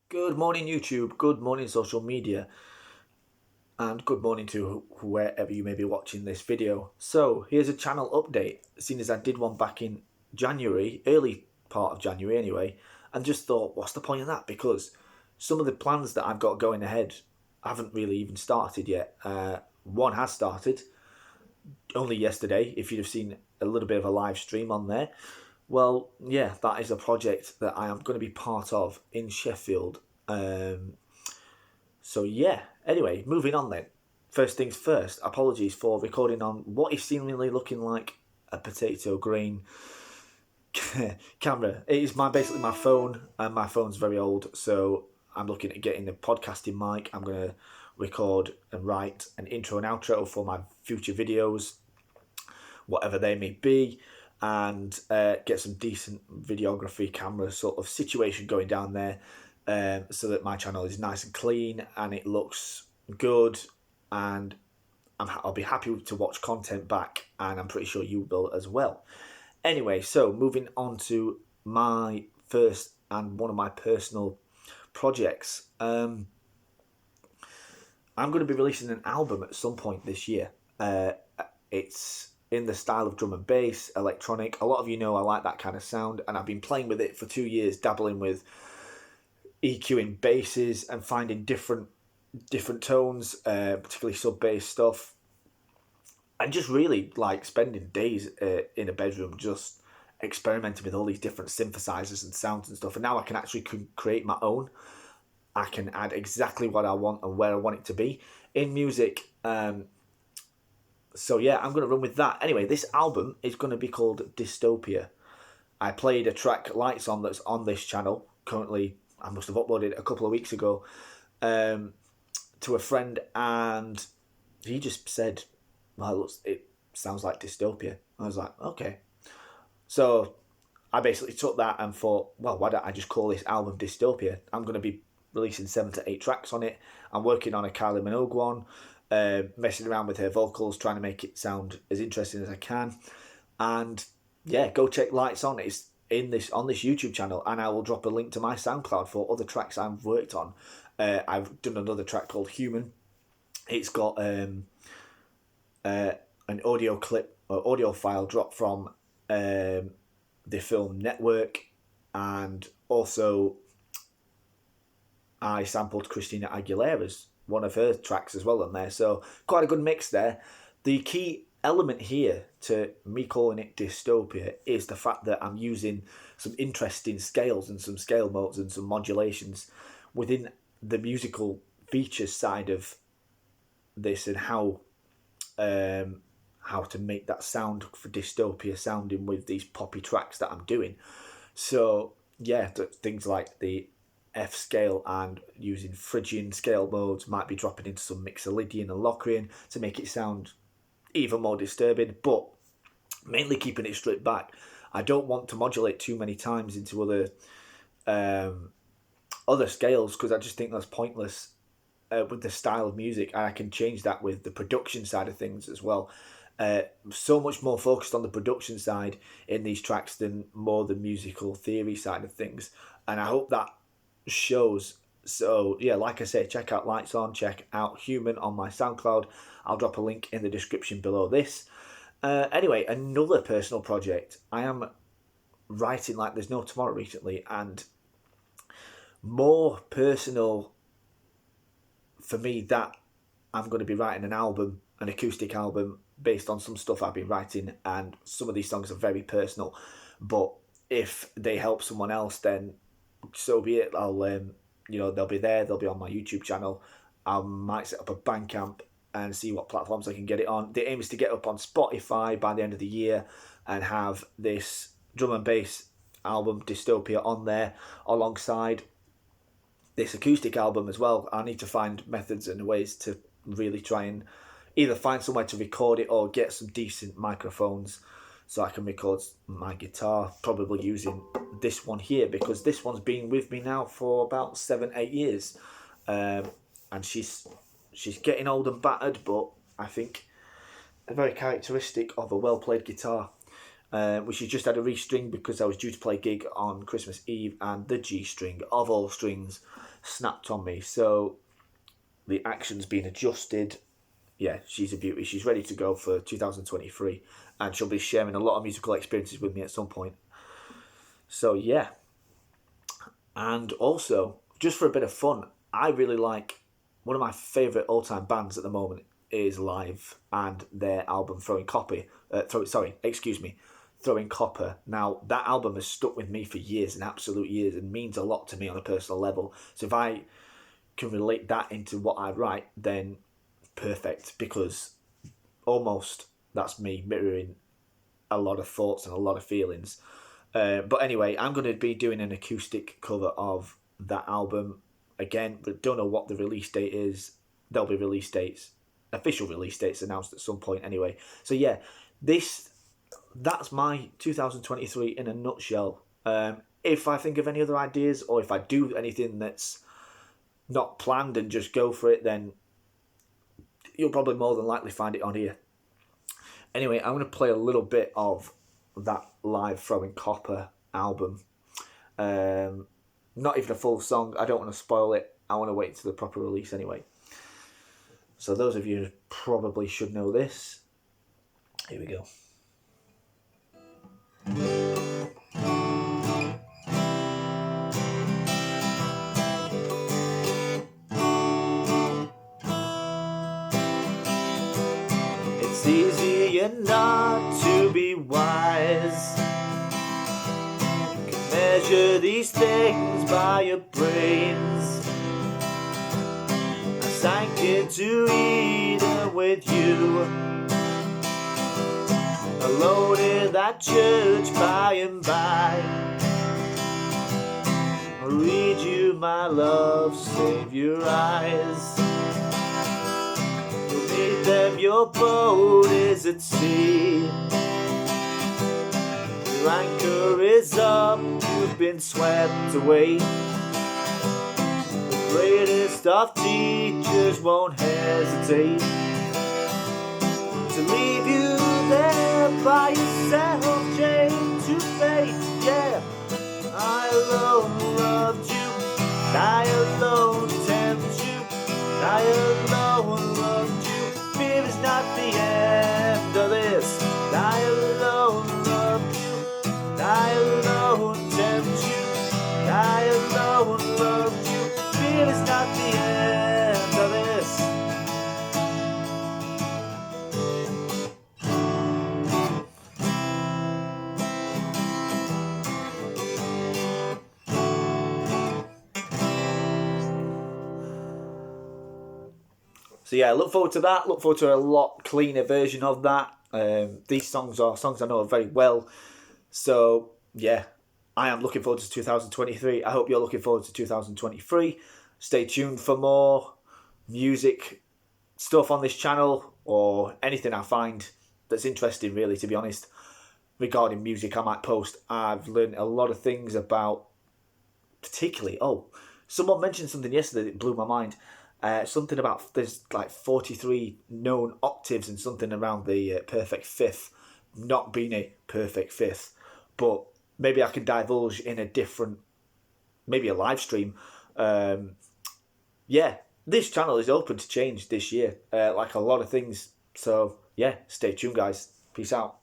Good morning, YouTube. Good morning, social media. And good morning to wherever you may be watching this video. So, here's a channel update, seeing as I did one back in January, early part of January anyway, and just thought, what's the point of that? Because some of the plans that I've got going ahead haven't really even started yet. One has started only yesterday, if you'd have seen a little bit of a live stream on there. Well, yeah, that is a project that I am going to be part of in Sheffield. So yeah. Anyway, moving on then. First things first. Apologies for recording on what is seemingly looking like a potato green camera. It is basically my phone, and my phone's very old, so I'm looking at getting a podcasting mic. I'm gonna record and write an intro and outro for my future videos, whatever they may be, and get some decent videography camera sort of situation going down there, so that my channel is nice and clean and it looks good, and I'll be happy to watch content back, and I'm pretty sure you will as well. Anyway, so moving on to my first and one of my personal projects. I'm going to be releasing an album at some point this year. It's in the style of drum and bass, electronic. A lot of you know I like that kind of sound, and I've been playing with it for 2 years, dabbling with EQing basses and finding different tones, particularly sub bass stuff, and just really like spending days in a bedroom just experimenting with all these different synthesizers and sounds and stuff. And now I can actually create my own. I can add exactly what I want and where I want it to be in music. So yeah, I'm going to run with that. Anyway, this album is going to be called Dystopia. I played a track, Lights On, that's on this channel. Currently, I must have uploaded it a couple of weeks ago, um, to a friend, and he just said, well, it sounds like Dystopia. I was like, okay. So I basically took that and thought, well, why don't I just call this album Dystopia? I'm going to be releasing 7 to 8 tracks on it. I'm working on a Kylie Minogue one, messing around with her vocals, trying to make it sound as interesting as I can. And yeah, go check Lights On. It's in this on this YouTube channel, and I will drop a link to my SoundCloud for other tracks I've worked on. I've done another track called Human. It's got an audio clip or audio file dropped from the film Network, and also I sampled Christina Aguilera's one of her tracks as well on there. So quite a good mix there. The key element here to me calling it Dystopia is the fact that I'm using some interesting scales and some scale modes and some modulations within the musical features side of this, and how to make that sound for Dystopia sounding with these poppy tracks that I'm doing. So yeah, things like the F scale and using Phrygian scale modes, might be dropping into some Mixolydian and Locrian to make it sound even more disturbing, but mainly keeping it stripped back. I don't want to modulate too many times into other scales, because I just think that's pointless with the style of music, and I can change that with the production side of things as well. So much more focused on the production side in these tracks than more the musical theory side of things, and I hope that shows. So yeah, like I say, check out Lights On, check out Human on my SoundCloud. I'll drop a link in the description below this. Anyway, another personal project. I am writing like there's no tomorrow recently, and more personal for me that I'm going to be writing an album, an acoustic album based on some stuff I've been writing, and some of these songs are very personal. But if they help someone else, then so be it. They'll be there. They'll be on my YouTube channel. I might set up a Bandcamp and see what platforms I can get it on. The aim is to get up on Spotify by the end of the year and have this drum and bass album Dystopia on there alongside this acoustic album as well. I need to find methods and ways to really try and either find somewhere to record it or get some decent microphones so I can record my guitar, probably using this one here, because this one's been with me now for about 7-8 years, and she's getting old and battered, but I think very characteristic of a well played guitar. Which she just had a restring because I was due to play a gig on Christmas Eve, and the G string of all strings snapped on me. So the action's been adjusted. Yeah, she's a beauty. She's ready to go for 2023, and she'll be sharing a lot of musical experiences with me at some point. So yeah, and also just for a bit of fun, I really like one of my favourite all-time bands at the moment is Live and their album Throwing Copy. Throwing Copper. Now that album has stuck with me for years, and absolute years, and means a lot to me on a personal level. So if I can relate that into what I write, then perfect, because almost that's me mirroring a lot of thoughts and a lot of feelings. But anyway, I'm going to be doing an acoustic cover of that album again, but don't know what the release date is. There'll be release dates, official release dates announced at some point anyway. So yeah, that's my 2023 in a nutshell. If I think of any other ideas, or if I do anything that's not planned and just go for it, then you'll probably more than likely find it on here. Anyway, I'm going to play a little bit of that Live Throwing Copper album. Not even a full song. I don't want to spoil it. I want to wait until the proper release anyway. So those of you who probably should know this. Here we go. It's easier not to be wise. You can measure these things by your brains. I sank into Eden with you, alone in that church by and by. I'll read you my love, save your eyes. Beneath them your boat is at sea. Your anchor is up, you've been swept away. The greatest of teachers won't hesitate to leave you there by yourself, chained to fate. Yeah, I alone loved you, I alone tempt you, I alone loved you. Fear is not the end of this. I alone loved you, I alone tempt you, I alone loved you. Fear is not the end of this. So yeah, look forward to that. Look forward to a lot cleaner version of that. These songs are songs I know very well. So yeah, I am looking forward to 2023. I hope you're looking forward to 2023. Stay tuned for more music stuff on this channel, or anything I find that's interesting, really, to be honest. Regarding music, I might post. I've learned a lot of things about, particularly, someone mentioned something yesterday that blew my mind. Something about there's like 43 known octaves and something around the perfect fifth, not being a perfect fifth, but maybe I can divulge in a different, maybe a live stream. Yeah, this channel is open to change this year, like a lot of things. So yeah, stay tuned, guys. Peace out.